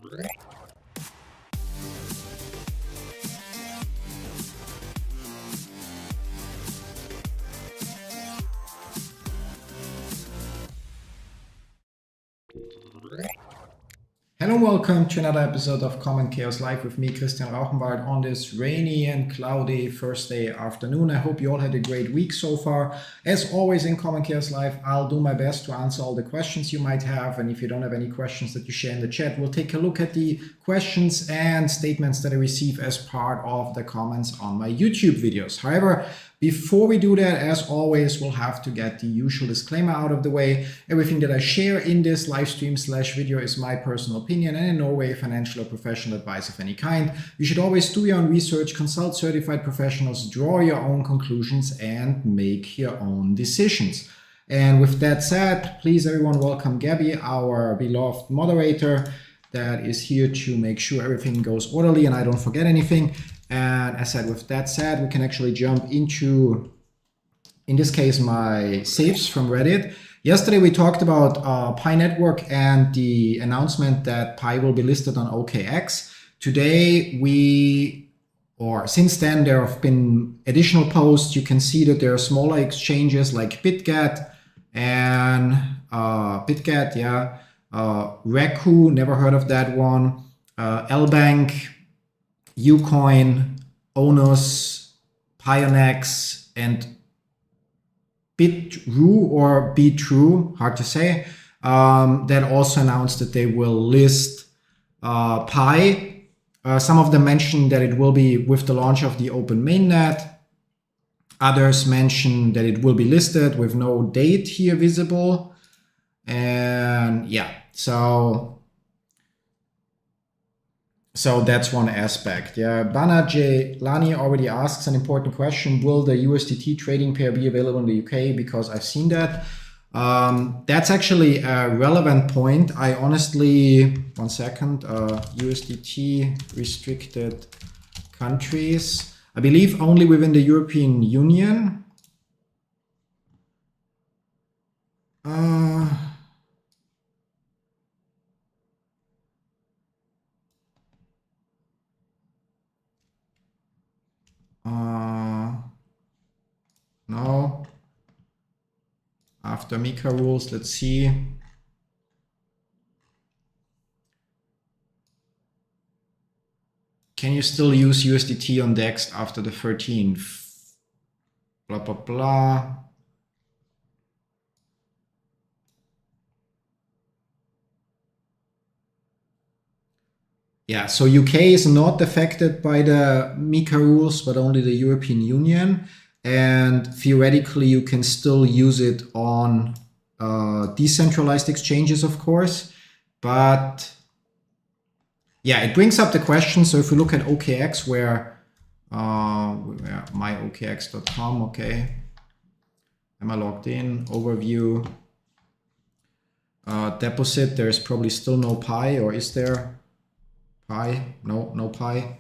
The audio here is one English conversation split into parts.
Hello and welcome to another episode of Common Chaos Live with me, Christian Rauchenwald, on this rainy and cloudy Thursday afternoon. I hope you all had a great week so far. As always in Common Chaos Live, I'll do my best to answer all the questions you might have. And if you don't have any questions that you share in the chat, we'll take a look at the questions and statements that I receive as part of the comments on my YouTube videos. However, before we do that, as always, we'll have to get the usual disclaimer out of the way. Everything that I share in this live stream / video is my personal opinion and in no way financial or professional advice of any kind. You should always do your own research, consult certified professionals, draw your own conclusions, and make your own decisions. And with that said, please everyone welcome Gabby, our beloved moderator that is here to make sure everything goes orderly and I don't forget anything. And as I said, with that said, we can actually jump into, in this case, my saves from Reddit. Yesterday, we talked about Pi Network and the announcement that Pi will be listed on OKX. Today, since then, there have been additional posts. You can see that there are smaller exchanges like BitGet and Reku, never heard of that one, Lbank, Ucoin, Onus, Pionex, and Bitrue or Bitrue, hard to say, that also announced that they will list Pi. Some of them mentioned that it will be with the launch of the open mainnet. Others mentioned that it will be listed with no date here visible. And yeah, so that's one aspect. Yeah, Bana J. Lani already asks an important question. Will the USDT trading pair be available in the UK? Because I've seen that. That's actually a relevant point. I honestly, one second, USDT restricted countries. I believe only within the European Union. No. After MiCA rules, let's see. Can you still use USDT on DEX after the 13th? Blah, blah, blah. Yeah, so UK is not affected by the MiCA rules, but only the European Union. And theoretically, you can still use it on decentralized exchanges, of course. But yeah, it brings up the question. So if we look at OKX, where myokx.com, okay. Am I logged in? Overview. Deposit, there's probably still no Pi, or is there Pi? No Pi.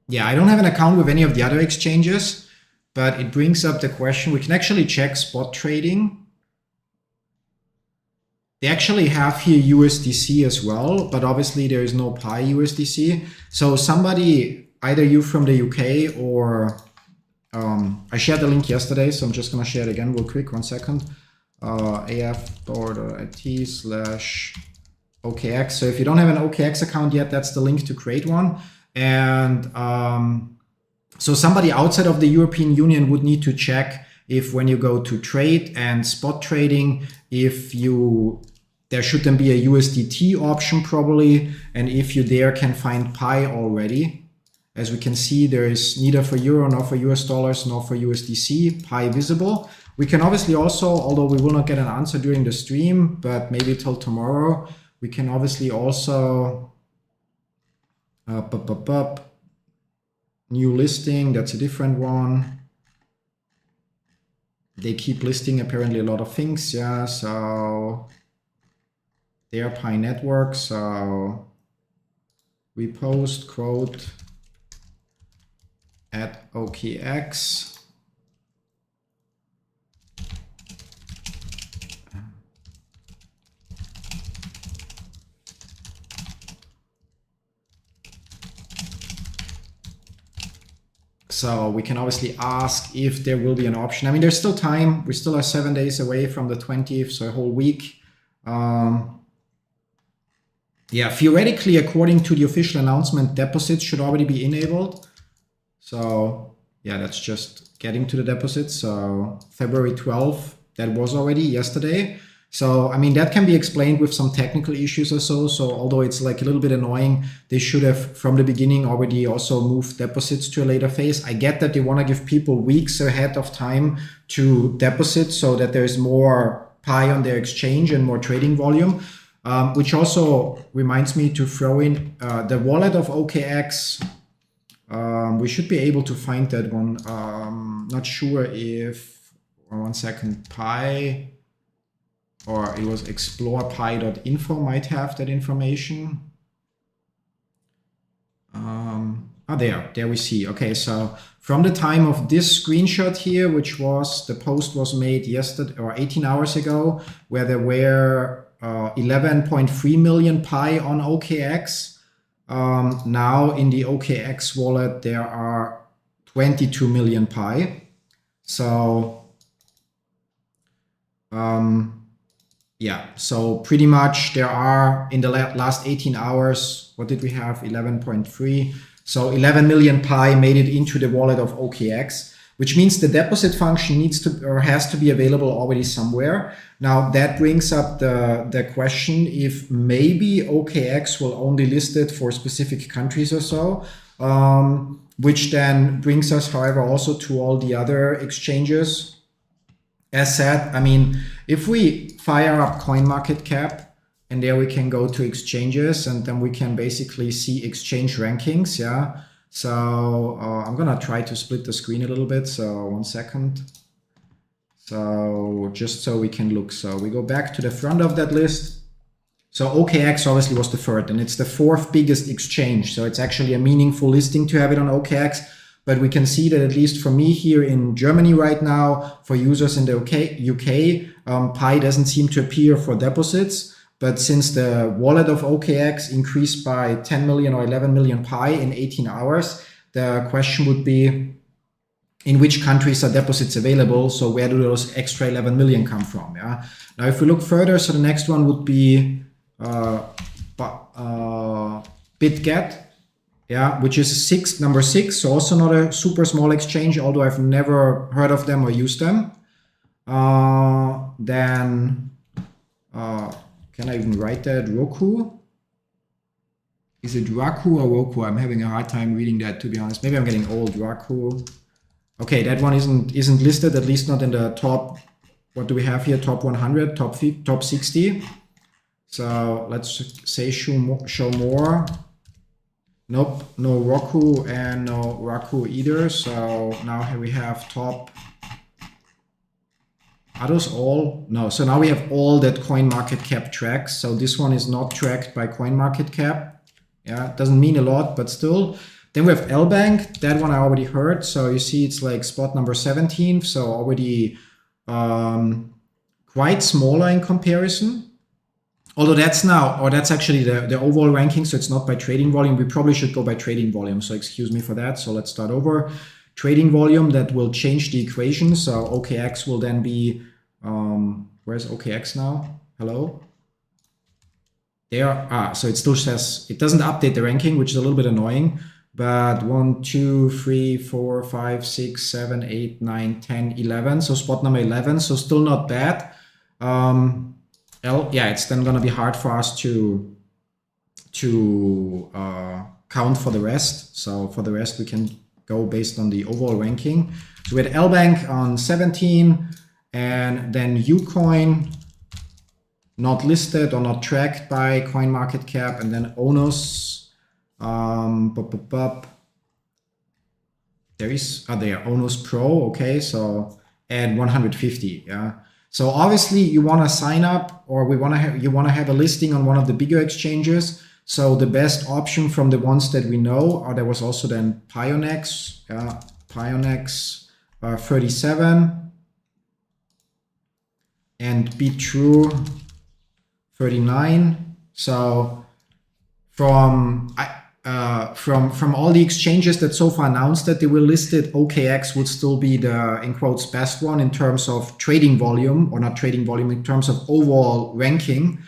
Yeah, I don't have an account with any of the other exchanges, but it brings up the question. We can actually check spot trading. They actually have here USDC as well, but obviously there is no Pi USDC. So somebody, either you from the UK or I shared the link yesterday, so I'm just going to share it again real quick. 1 second. af.it/OKX. So if you don't have an OKX account yet, that's the link to create one. And so somebody outside of the European Union would need to check if when you go to trade and spot trading, there should then be a USDT option probably. And if you there can find Pi already. As we can see, there is neither for Euro nor for US dollars nor for USDC Pi visible. We can obviously also, although we will not get an answer during the stream, but maybe till tomorrow, we can obviously also new listing, that's a different one. They keep listing apparently a lot of things, yeah, so they are Pi Network, so we post quote at OKX. So we can obviously ask if there will be an option. I mean, there's still time. We still are 7 days away from the 20th, so a whole week. Yeah, theoretically, according to the official announcement, deposits should already be enabled. So yeah, that's just getting to the deposits. So February 12th, that was already yesterday. So, I mean, that can be explained with some technical issues or so. So although it's like a little bit annoying, they should have from the beginning already also moved deposits to a later phase. I get that they want to give people weeks ahead of time to deposit so that there's more pie on their exchange and more trading volume, which also reminds me to throw in the wallet of OKX. We should be able to find that one. Not sure if, 1 second, Pi, or it was explorepi.info might have that information. There we see. Okay, so from the time of this screenshot here, which was, the post was made yesterday or 18 hours ago, where there were 11.3 million Pi on OKX. Now in the OKX wallet, there are 22 million Pi. So, yeah, so pretty much there are in the last 18 hours, what did we have? 11.3. So 11 million Pi made it into the wallet of OKX, which means the deposit function needs to or has to be available already somewhere. Now that brings up the question if maybe OKX will only list it for specific countries or so, which then brings us, however, also to all the other exchanges. As said, I mean, if we fire up CoinMarketCap, and there we can go to exchanges, and then we can basically see exchange rankings, yeah. So I'm gonna try to split the screen a little bit, so 1 second. So just so we can look, so we go back to the front of that list. So OKX obviously was the third, and it's the 4th biggest exchange, so it's actually a meaningful listing to have it on OKX. But we can see that at least for me here in Germany right now, for users in the UK, Pi doesn't seem to appear for deposits. But since the wallet of OKX increased by 10 million or 11 million Pi in 18 hours, the question would be, in which countries are deposits available? So where do those extra 11 million come from? Yeah. Now, if we look further, so the next one would be BitGet. Yeah, which is number 6, so also not a super small exchange, although I've never heard of them or used them. Then, can I even write that? Roku? Is it Raku or Roku? I'm having a hard time reading that, to be honest. Maybe I'm getting old. Raku. Okay, that one isn't listed, at least not in the top. What do we have here? Top 100, top 60. So let's say show more. Nope, no Roku and no Raku either. So now here we have top. Are those all? No, so now we have all that CoinMarketCap tracks. So this one is not tracked by CoinMarketCap. Yeah, it doesn't mean a lot, but still. Then we have LBank. That one I already heard. So you see it's like spot number 17. So already quite smaller in comparison. Although that's actually the overall ranking, so it's not by trading volume. We probably should go by trading volume, so excuse me for that. So let's start over. Trading volume, that will change the equation. So OKX will then be, where's OKX now? Hello? There, so it still says, it doesn't update the ranking, which is a little bit annoying. But 1, 2, 3, 4, 5, 6, 7, 8, 9, 10, 11. So spot number 11, so still not bad. Yeah, it's then going to be hard for us to count for the rest. So for the rest, we can go based on the overall ranking. So we had LBank on 17, and then Ucoin, not listed or not tracked by CoinMarketCap, and then Onos. There is Onos Pro. Okay, so at 150. Yeah. So obviously you want to sign up, or you want to have a listing on one of the bigger exchanges. So the best option from the ones that we know are, there was also then Pionex, Pionex 37, and BitTrue 39. So from from all the exchanges that so far announced that they will list it, OKX would still be the, in quotes, best one in terms of trading volume, or not trading volume, in terms of overall ranking.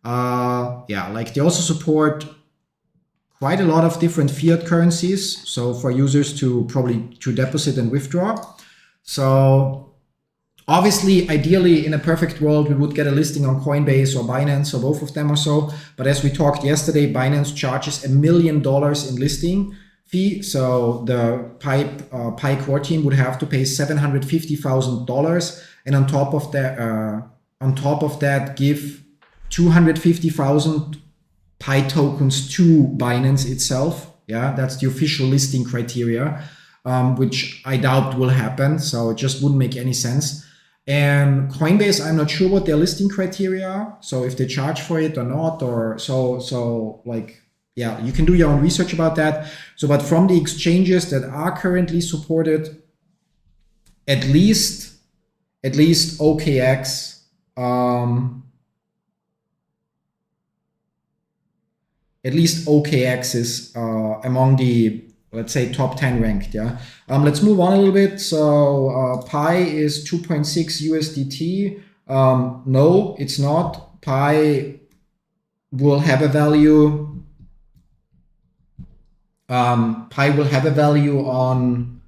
Like they also support quite a lot of different fiat currencies, so for users to deposit and withdraw. So obviously, ideally, in a perfect world, we would get a listing on Coinbase or Binance or both of them or so. But as we talked yesterday, Binance charges $1 million in listing fee. So the Pi core team would have to pay $750,000, and on top of that, give 250,000 Pi tokens to Binance itself. Yeah, that's the official listing criteria, which I doubt will happen. So it just wouldn't make any sense. And Coinbase, I'm not sure what their listing criteria are. So if they charge for it or not, or so like, yeah, you can do your own research about that. So, but from the exchanges that are currently supported, at least OKX, is among the, let's say, top 10 ranked. Yeah. Let's move on a little bit. So Pi is 2.6 USDT. No, it's not. Pi will have a value. Pi will have a value on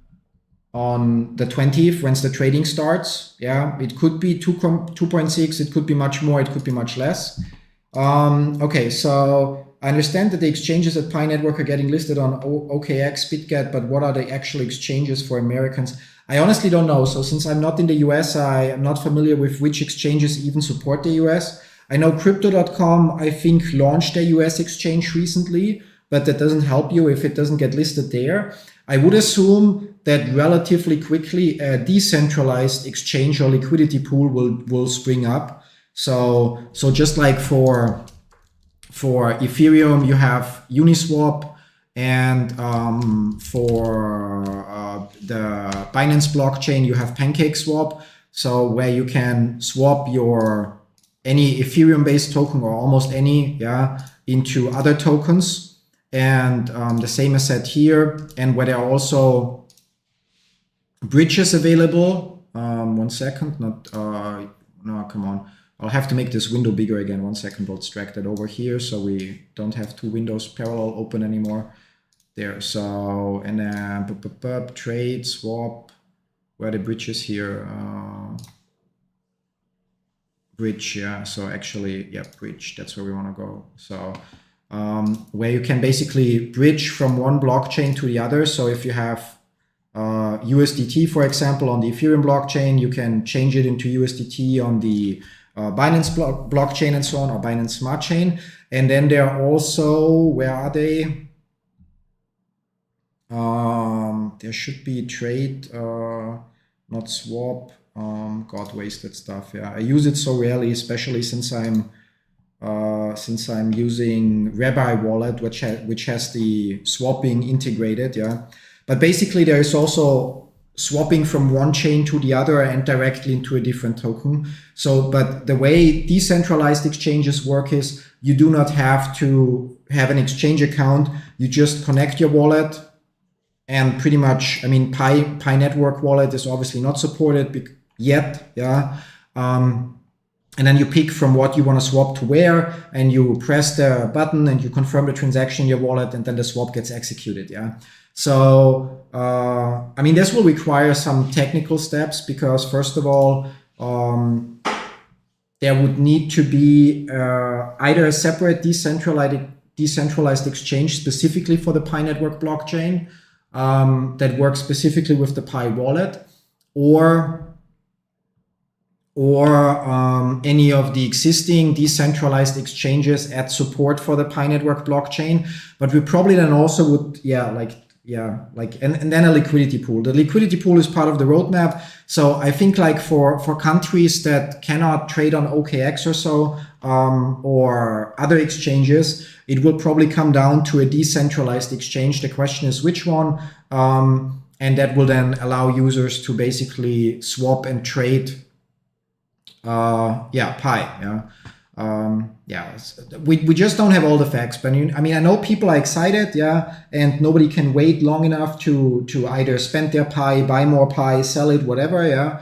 the 20th once the trading starts. Yeah, it could be 2.6. It could be much more. It could be much less. Okay, so I understand that the exchanges at Pi Network are getting listed on OKX, BitGet, but what are the actual exchanges for Americans? I honestly don't know. So since I'm not in the US, I am not familiar with which exchanges even support the US. I know Crypto.com, I think, launched a US exchange recently, but that doesn't help you if it doesn't get listed there. I would assume that relatively quickly a decentralized exchange or liquidity pool will spring up. So just like for Ethereum, you have Uniswap, and for the Binance blockchain, you have PancakeSwap. So where you can swap your any Ethereum-based token or almost any, into other tokens, and the same is said here. And where there are also bridges available. 1 second, no, come on. I'll have to make this window bigger again. 1 second, we'll drag that over here so we don't have two windows parallel open anymore. There, so, and then trade, swap, where are the bridges here? Bridge, yeah, so actually, yeah, bridge, that's where we want to go. So, where you can basically bridge from one blockchain to the other. So if you have USDT, for example, on the Ethereum blockchain, you can change it into USDT on the Binance blockchain and so on, or Binance Smart Chain. And then there are also, where are they? There should be trade, not swap. God, wasted stuff. Yeah, I use it so rarely, especially since I'm using Rabbi Wallet, which has the swapping integrated. Yeah, but basically there is also swapping from one chain to the other and directly into a different token. So, but the way decentralized exchanges work is you do not have to have an exchange account. You just connect your wallet, and pretty much, I mean, Pi Network wallet is obviously not supported yet. Yeah. And then you pick from what you want to swap to where, and you press the button and you confirm the transaction in your wallet, and then the swap gets executed. Yeah. So, I mean, this will require some technical steps because, first of all, there would need to be either a separate decentralized exchange specifically for the Pi Network blockchain that works specifically with the Pi wallet, or any of the existing decentralized exchanges add support for the Pi Network blockchain. But we probably then also would, and then a liquidity pool. The liquidity pool is part of the roadmap. So I think like for countries that cannot trade on OKX or so, or other exchanges, it will probably come down to a decentralized exchange. The question is which one, and that will then allow users to basically swap and trade Pi. Yeah. We just don't have all the facts. But I mean, I know people are excited, and nobody can wait long enough to either spend their Pi, buy more Pi, sell it, whatever,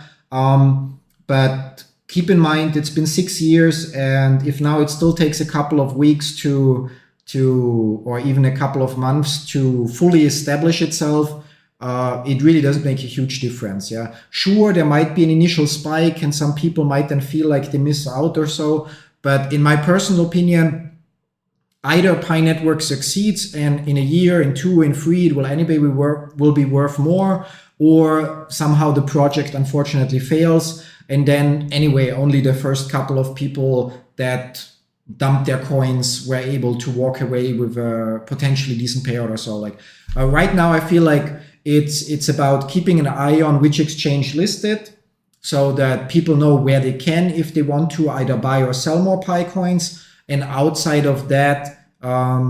but keep in mind, it's been 6 years, and if now it still takes a couple of weeks to or even a couple of months to fully establish itself, it really doesn't make a huge difference. Sure, there might be an initial spike and some people might then feel like they miss out or so, but in my personal opinion, either Pi Network succeeds and in a year, in 2, in 3, it will anyway will be worth more, or somehow the project unfortunately fails, and then anyway only the first couple of people that dumped their coins were able to walk away with a potentially decent payout or so. Like right now, I feel like it's about keeping an eye on which exchange listed, so that people know where they can, if they want to, either buy or sell more Pi coins. And outside of that,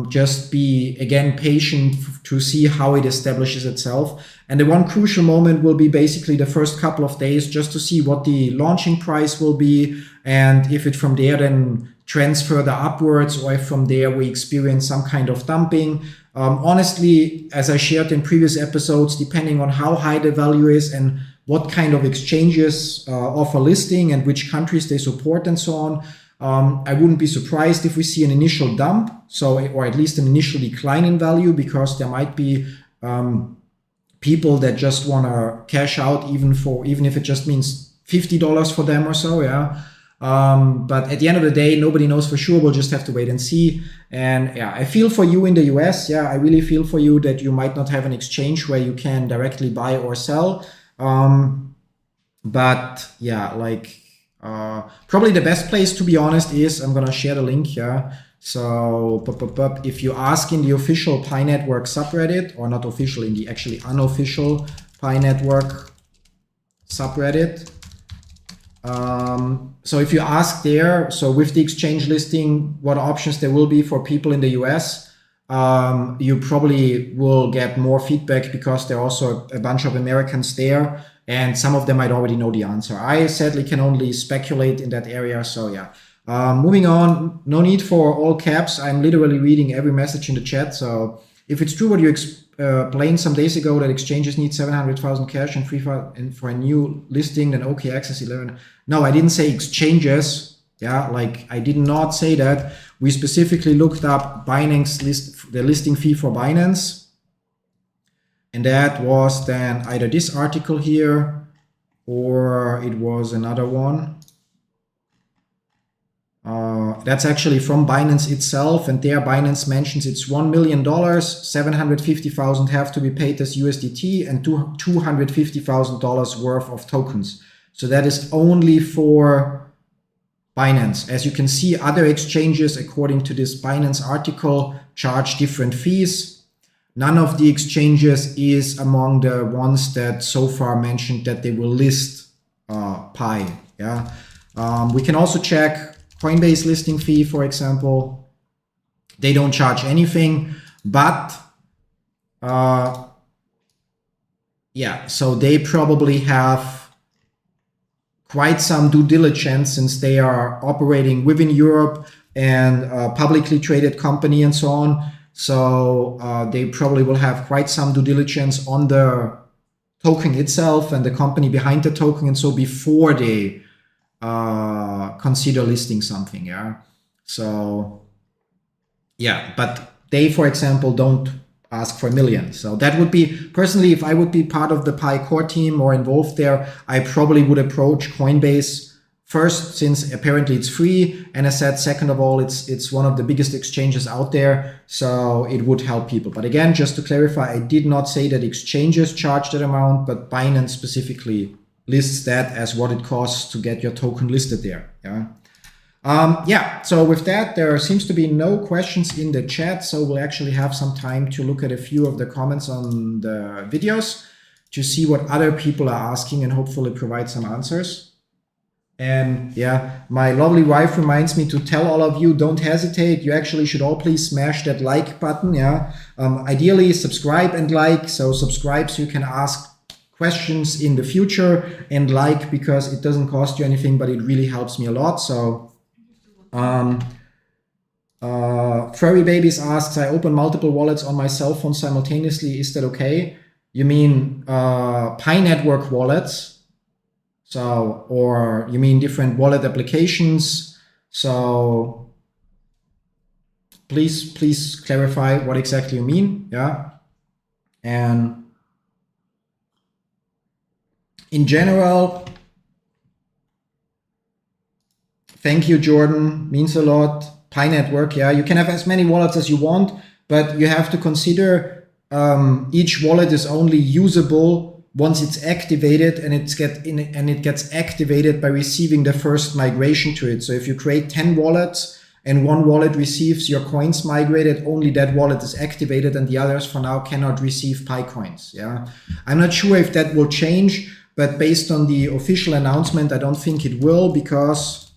just be again patient to see how it establishes itself. And the one crucial moment will be basically the first couple of days, just to see what the launching price will be, and if it from there then trends further upwards, or if from there we experience some kind of dumping. Honestly, as I shared in previous episodes, depending on how high the value is and what kind of exchanges offer listing and which countries they support and so on, I wouldn't be surprised if we see an initial dump, or at least an initial decline in value, because there might be people that just want to cash out, even if it just means $50 for them or so, but at the end of the day, nobody knows for sure. We'll just have to wait and see. And I feel for you in the US. I really feel for you that you might not have an exchange where you can directly buy or sell. But probably the best place, to be honest, is, I'm gonna share the link here. So if you ask in the official Pi Network subreddit, or not official, in the actually unofficial Pi Network subreddit, so if you ask there, so with the exchange listing, what options there will be for people in the US, you probably will get more feedback, because there are also a bunch of Americans there, and some of them might already know the answer. I sadly can only speculate in that area. So moving on, no need for all caps. I'm literally reading every message in the chat. So if it's true what you explained some days ago, that exchanges need 700,000 cash and 3,000 for a new listing, then OKX is 11. No, I didn't say exchanges. I did not say that. We specifically looked up Binance the listing fee for Binance. And that was then either this article here, or it was another one. That's actually from Binance itself, and there Binance mentions it's $1 million, 750,000 have to be paid as USDT, and $250,000 worth of tokens. So that is only for Binance. As you can see, other exchanges, according to this Binance article, charge different fees. None of the exchanges is among the ones that so far mentioned that they will list Pi. We can also check Coinbase listing fee, for example. They don't charge anything, but so they probably have quite some due diligence, since they are operating within Europe and a publicly traded company and so on. So they probably will have quite some due diligence on the token itself and the company behind the token, and so before they consider listing something. So but they, for example, don't ask for $1 million. So that would be, personally, if I would be part of the Pi core team or involved there, I probably would approach Coinbase first, since apparently it's free, and as said, second of all, it's one of the biggest exchanges out there, so it would help people. But again, just to clarify, I did not say that exchanges charge that amount, but Binance specifically lists that as what it costs to get your token listed there. So with that, there seems to be no questions in the chat, so we'll actually have some time to look at a few of the comments on the videos to see what other people are asking and hopefully provide some answers. And my lovely wife reminds me to tell all of you, don't hesitate. You actually should all please smash that like button. Ideally, subscribe and like. So subscribe so you can ask questions in the future, and like because it doesn't cost you anything, but it really helps me a lot. So Furry Babies asks, I open multiple wallets on my cell phone simultaneously. Is that okay? You mean Pi Network wallets? So, or you mean different wallet applications? So please clarify what exactly you mean. Yeah. And in general, thank you, Jordan. Means a lot. Pi Network, yeah, you can have as many wallets as you want, but you have to consider each wallet is only usable once it's activated, and it gets activated by receiving the first migration to it. So if you create 10 wallets and one wallet receives your coins migrated, only that wallet is activated, and the others for now cannot receive Pi coins. Yeah, I'm not sure if that will change, but based on the official announcement, I don't think it will, because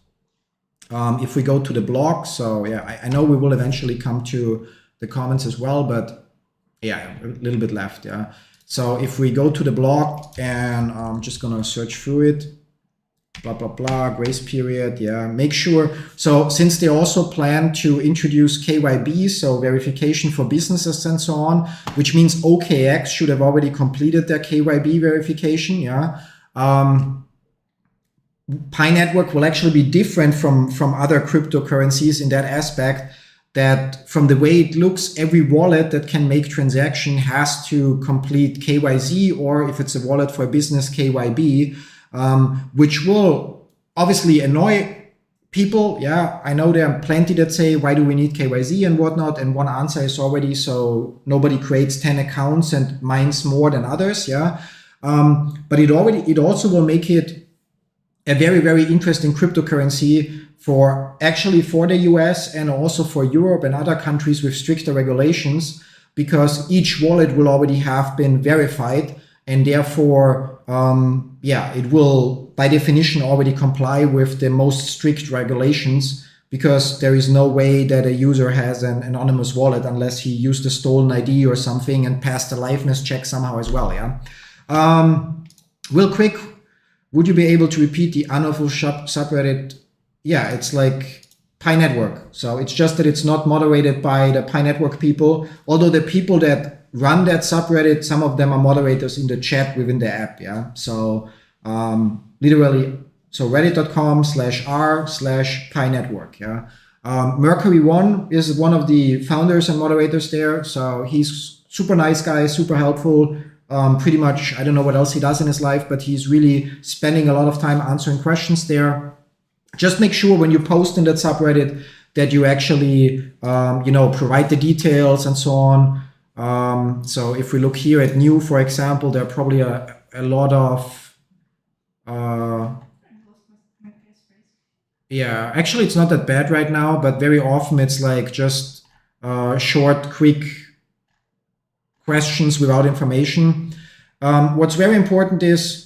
if we go to the blog, so yeah, I know we will eventually come to the comments as well, but yeah, a little bit left, yeah. So if we go to the blog, and I'm just gonna search through it, blah, blah, blah, grace period, yeah, make sure. So since they also plan to introduce KYB, so verification for businesses and so on, which means OKX should have already completed their KYB verification, yeah. Pi Network will actually be different from other cryptocurrencies in that aspect, that from the way it looks, every wallet that can make transaction has to complete KYZ, or if it's a wallet for a business, KYB, which will obviously annoy people. Yeah, I know there are plenty that say, why do we need KYZ and whatnot? And one answer is already, so nobody creates 10 accounts and mines more than others. Yeah, but it also will make it a very, very interesting cryptocurrency for the US and also for Europe and other countries with stricter regulations, because each wallet will already have been verified, and therefore, it will by definition already comply with the most strict regulations, because there is no way that a user has an anonymous wallet unless he used a stolen ID or something and passed a liveness check somehow as well. Yeah. Real quick, would you be able to repeat the unlawful subreddit? Yeah, it's like Pi Network. So it's just that it's not moderated by the Pi Network people, although the people that run that subreddit, some of them are moderators in the chat within the app. Yeah. So literally, so reddit.com/r/Pi Network. Yeah. Mercury1 is one of the founders and moderators there. So he's super nice guy, super helpful. Pretty much, I don't know what else he does in his life, but he's really spending a lot of time answering questions there. Just make sure when you post in that subreddit that you actually, provide the details and so on. So if we look here at new, for example, there are probably a lot of, yeah, actually it's not that bad right now, but very often it's like just short, quick questions without information. What's very important is,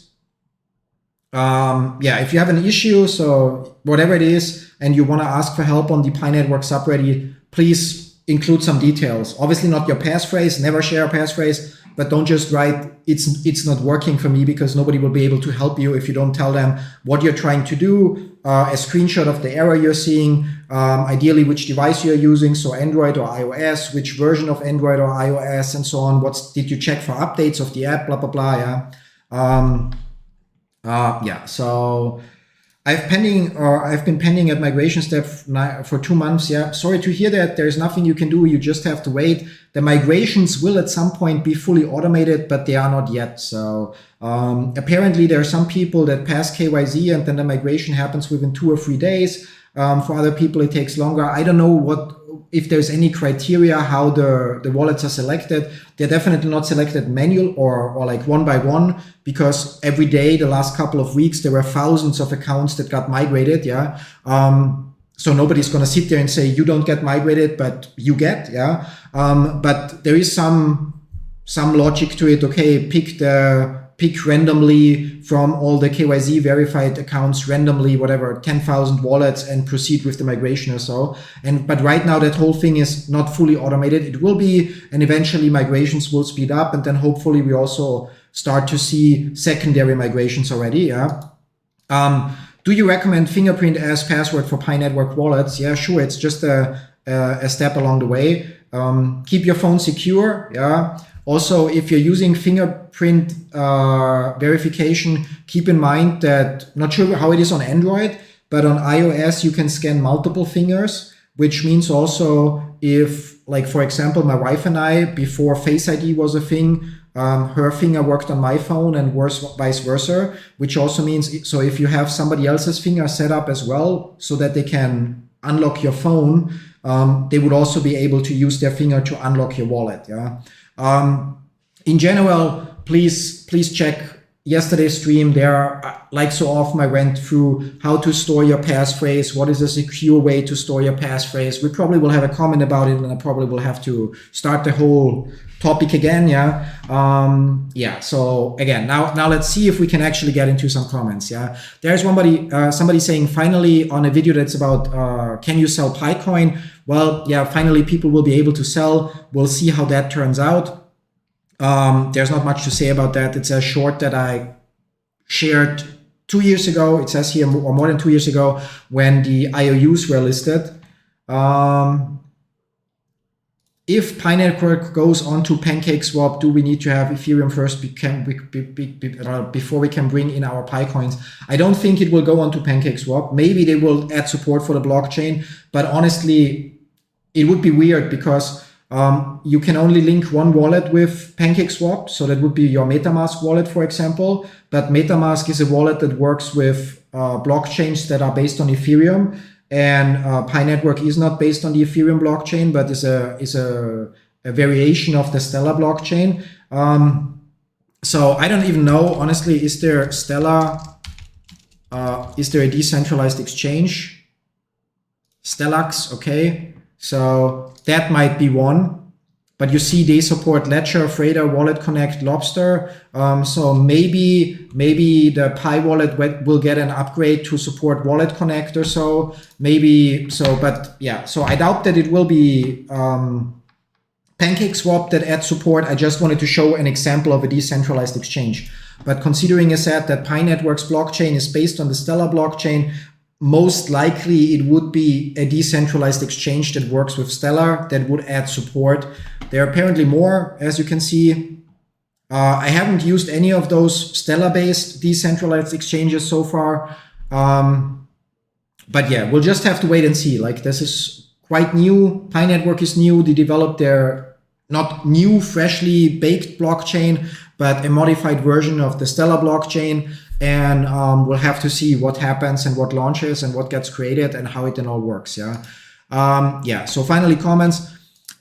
if you have an issue, so whatever it is, and you want to ask for help on the Pi Network subreddit, please include some details. Obviously not your passphrase, never share a passphrase, but don't just write, it's not working for me, because nobody will be able to help you if you don't tell them what you're trying to do, a screenshot of the error you're seeing, ideally which device you're using, so Android or iOS, which version of Android or iOS, and so on. Did you check for updates of the app, blah, blah, blah, yeah. So I've been pending at migration step for 2 months. Yeah, sorry to hear that. There's nothing you can do. You just have to wait. The migrations will at some point be fully automated, but they are not yet. So apparently there are some people that pass KYZ and then the migration happens within 2 or 3 days. For other people, it takes longer. I don't know if there's any criteria how the wallets are selected. They're definitely not selected manual or like one by one, because every day, the last couple of weeks, there were thousands of accounts that got migrated. Yeah. So nobody's going to sit there and say, you don't get migrated, but you get. Yeah. But there is some logic to it. Okay, pick randomly from all the KYZ verified accounts, randomly, whatever, 10,000 wallets, and proceed with the migration or so. But right now that whole thing is not fully automated. It will be, and eventually migrations will speed up. And then hopefully we also start to see secondary migrations already. Yeah. Do you recommend fingerprint as password for Pi Network wallets? Yeah, sure. It's just a step along the way. Keep your phone secure. Yeah. Also, if you're using fingerprint verification, keep in mind that, not sure how it is on Android, but on iOS, you can scan multiple fingers, which means also if, like, for example, my wife and I, before Face ID was a thing, her finger worked on my phone and vice versa, which also means, so if you have somebody else's finger set up as well so that they can unlock your phone, they would also be able to use their finger to unlock your wallet. Yeah. In general, please check yesterday's stream. There, like so often, I went through how to store your passphrase, what is a secure way to store your passphrase. We probably will have a comment about it, and I probably will have to start the whole topic again. Yeah. Yeah. So again, now let's see if we can actually get into some comments. Yeah. There's somebody saying, finally, on a video that's about can you sell PiCoin? Well, yeah, finally people will be able to sell. We'll see how that turns out. There's not much to say about that. It's a short that I shared 2 years ago. It says here, or more than 2 years ago, when the IOUs were listed. If Pi Network goes on to PancakeSwap, do we need to have Ethereum first before we can bring in our Pi coins? I don't think it will go on to PancakeSwap. Maybe they will add support for the blockchain, but honestly, it would be weird because you can only link one wallet with PancakeSwap. So that would be your MetaMask wallet, for example. But MetaMask is a wallet that works with blockchains that are based on Ethereum. And Pi Network is not based on the Ethereum blockchain, but is a variation of the Stellar blockchain. So I don't even know, honestly, is there Stellar? Is there a decentralized exchange? Stellax, okay. So that might be one. But you see, they support Ledger, Freighter, Wallet Connect, Lobster. So maybe the Pi wallet will get an upgrade to support Wallet Connect or so. Maybe so, but yeah. So I doubt that it will be PancakeSwap that adds support. I just wanted to show an example of a decentralized exchange. But considering as said that Pi Network's blockchain is based on the Stellar blockchain, most likely it would be a decentralized exchange that works with Stellar that would add support. There are apparently more, as you can see. I haven't used any of those Stellar-based decentralized exchanges so far. But yeah, we'll just have to wait and see. Like, this is quite new. Pi Network is new. They developed their not new, freshly baked blockchain, but a modified version of the Stellar blockchain. And we'll have to see what happens and what launches and what gets created and how it then all works. Yeah. Yeah. So finally, comments.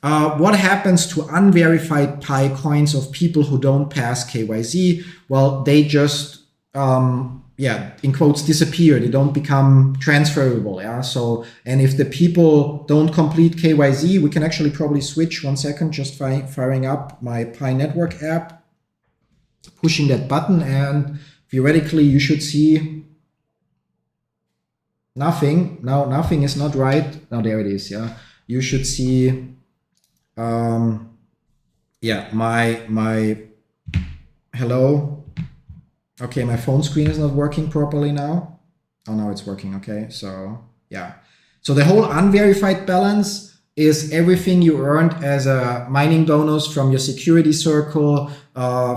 What happens to unverified Pi coins of people who don't pass KYZ? Well, they just, yeah, in quotes, disappear. They don't become transferable. Yeah. So, and if the people don't complete KYZ, we can actually probably switch. 1 second, just firing up my Pi Network app, pushing that button, and theoretically, you should see nothing. Now, nothing is not right. Now, there it is. Yeah, you should see. Yeah, my hello. Okay, my phone screen is not working properly now. Oh, now it's working. Okay, so yeah. So the whole unverified balance is everything you earned as a mining bonus from your security circle,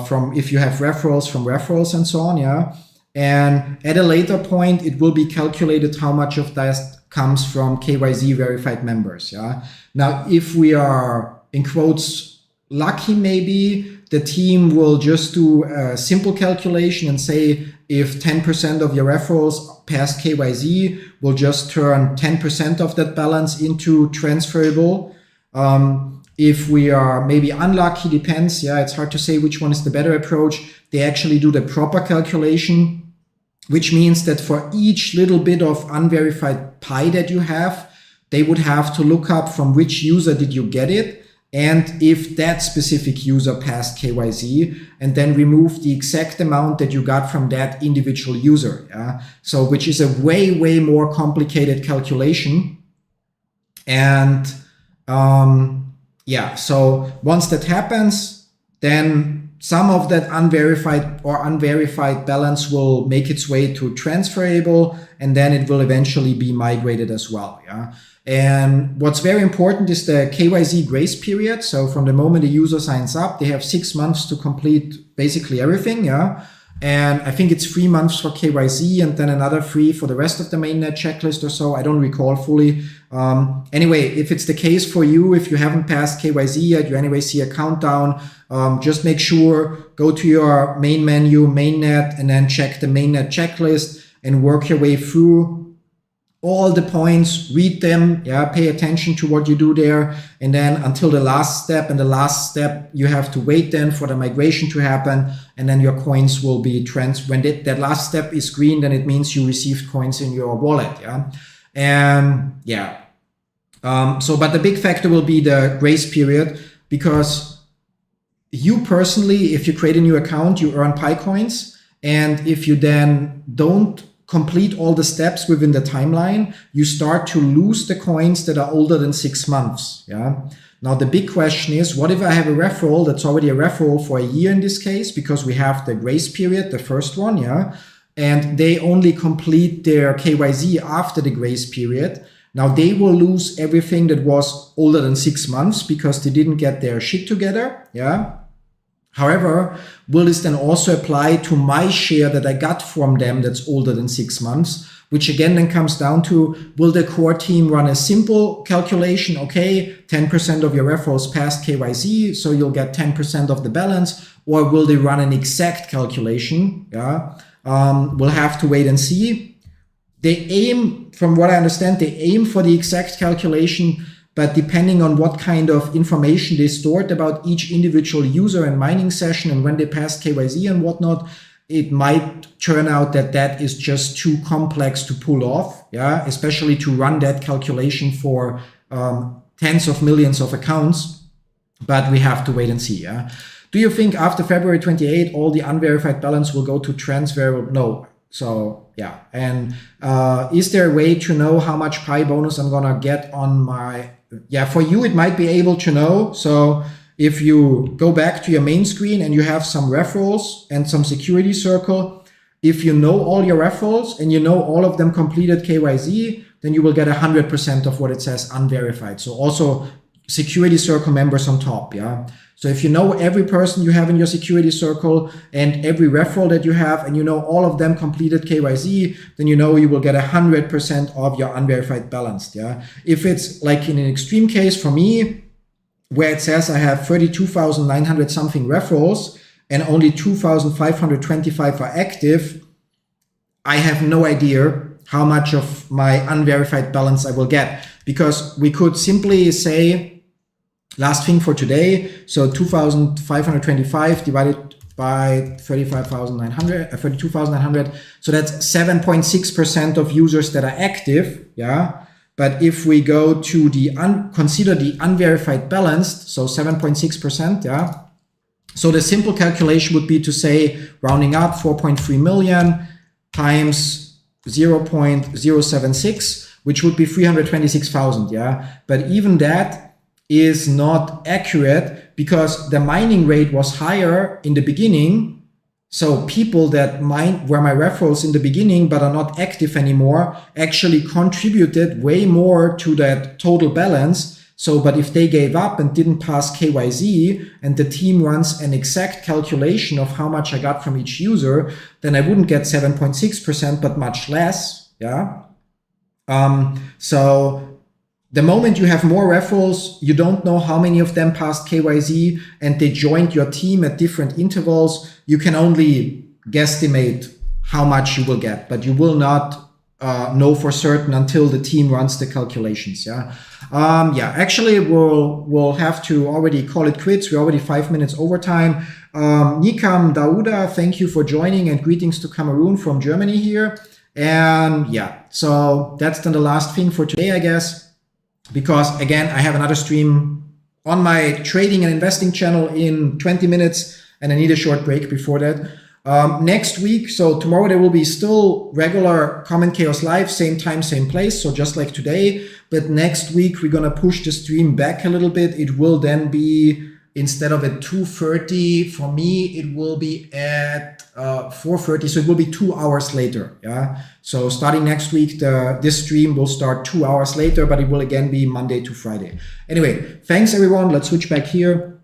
from if you have referrals from referrals and so on, yeah. And at a later point, it will be calculated how much of that comes from KYZ verified members, yeah. Now, if we are, in quotes, lucky, maybe the team will just do a simple calculation and say if 10% of your referrals pass KYZ, we'll just turn 10% of that balance into transferable. If we are maybe unlucky, depends. Yeah, it's hard to say which one is the better approach. They actually do the proper calculation, which means that for each little bit of unverified Pi that you have, they would have to look up from which user did you get it, and if that specific user passed KYZ, and then remove the exact amount that you got from that individual user. Yeah? So, which is a way, way more complicated calculation. And yeah, so once that happens, then some of that unverified balance will make its way to transferable, and then it will eventually be migrated as well. Yeah. And what's very important is the KYC grace period. So from the moment a user signs up, they have 6 months to complete basically everything. Yeah. And I think it's 3 months for KYC and then another 3 for the rest of the mainnet checklist or so. I don't recall fully. Anyway, if it's the case for you, if you haven't passed KYC yet, you anyway see a countdown. Just make sure, go to your main menu, mainnet, and then check the mainnet checklist and work your way through all the points, read them, yeah, pay attention to what you do there, and then until the last step. And the last step, you have to wait then for the migration to happen, and then your coins will be when that last step is green, then it means you received coins in your wallet, yeah. And yeah, but the big factor will be the grace period, because you personally, if you create a new account, you earn Pi coins, and if you then don't complete all the steps within the timeline, you start to lose the coins that are older than 6 months. Yeah. Now the big question is, what if I have a referral that's already a referral for a year in this case, because we have the grace period, the first one, yeah, and they only complete their KYC after the grace period. Now they will lose everything that was older than 6 months because they didn't get their shit together. Yeah. However, will this then also apply to my share that I got from them that's older than 6 months, which again then comes down to, will the core team run a simple calculation? Okay, 10% of your referrals passed KYC, so you'll get 10% of the balance, or will they run an exact calculation? Yeah, we'll have to wait and see. They aim, from what I understand, they aim for the exact calculation, but depending on what kind of information they stored about each individual user and mining session and when they passed KYC and whatnot, it might turn out that that is just too complex to pull off, yeah, especially to run that calculation for tens of millions of accounts. But we have to wait and see. Yeah. Do you think after February 28, all the unverified balance will go to transferable? No. So yeah. And is there a way to know how much Pi bonus I'm gonna get on my? Yeah, for you it might be able to know. So if you go back to your main screen and you have some referrals and some security circle, if you know all your referrals and you know all of them completed KYC, then you will get 100% of what it says unverified. So also security circle members on top. Yeah. So if you know every person you have in your security circle and every referral that you have, and you know all of them completed KYC, then you know you will get 100% of your unverified balance. Yeah. If it's like in an extreme case for me, where it says I have 32,900 something referrals and only 2,525 are active, I have no idea how much of my unverified balance I will get, because we could simply say, last thing for today, so 2,525 divided by 32,900, so that's 7.6% of users that are active, yeah. But if we go to the consider the unverified balanced, so 7.6%, yeah. So the simple calculation would be to say, rounding up, 4.3 million times 0.076, which would be 326,000, yeah. But even that is not accurate, because the mining rate was higher in the beginning. So people that were my referrals in the beginning but are not active anymore actually contributed way more to that total balance. So, but if they gave up and didn't pass KYC and the team runs an exact calculation of how much I got from each user, then I wouldn't get 7.6%, but much less. Yeah. So the moment you have more referrals, you don't know how many of them passed KYC and they joined your team at different intervals. You can only guesstimate how much you will get, but you will not know for certain until the team runs the calculations. Yeah. Actually, we'll have to already call it quits. We're already 5 minutes over time. Nikam Dauda, thank you for joining, and greetings to Cameroon from Germany here. And yeah, so that's then the last thing for today, I guess. Because again, I have another stream on my trading and investing channel in 20 minutes, and I need a short break before that. Next week, so tomorrow there will be still regular Common Chaos Live, same time, same place, so just like today. But next week, we're going to push the stream back a little bit. It will then be instead of at 2:30. For me, it will be at 4:30, so it will be 2 hours later. Yeah. So starting next week, this stream will start 2 hours later, but it will again be Monday to Friday. Anyway, thanks everyone. Let's switch back here.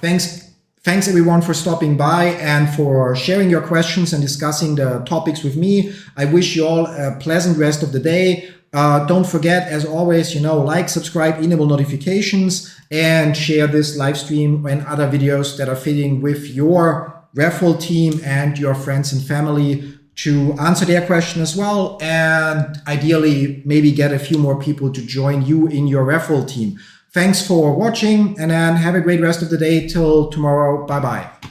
Thanks everyone for stopping by and for sharing your questions and discussing the topics with me. I wish you all a pleasant rest of the day. Don't forget, as always, like, subscribe, enable notifications, and share this live stream and other videos that are fitting with your referral team and your friends and family to answer their question as well. And ideally, maybe get a few more people to join you in your referral team. Thanks for watching, and then have a great rest of the day till tomorrow. Bye-bye.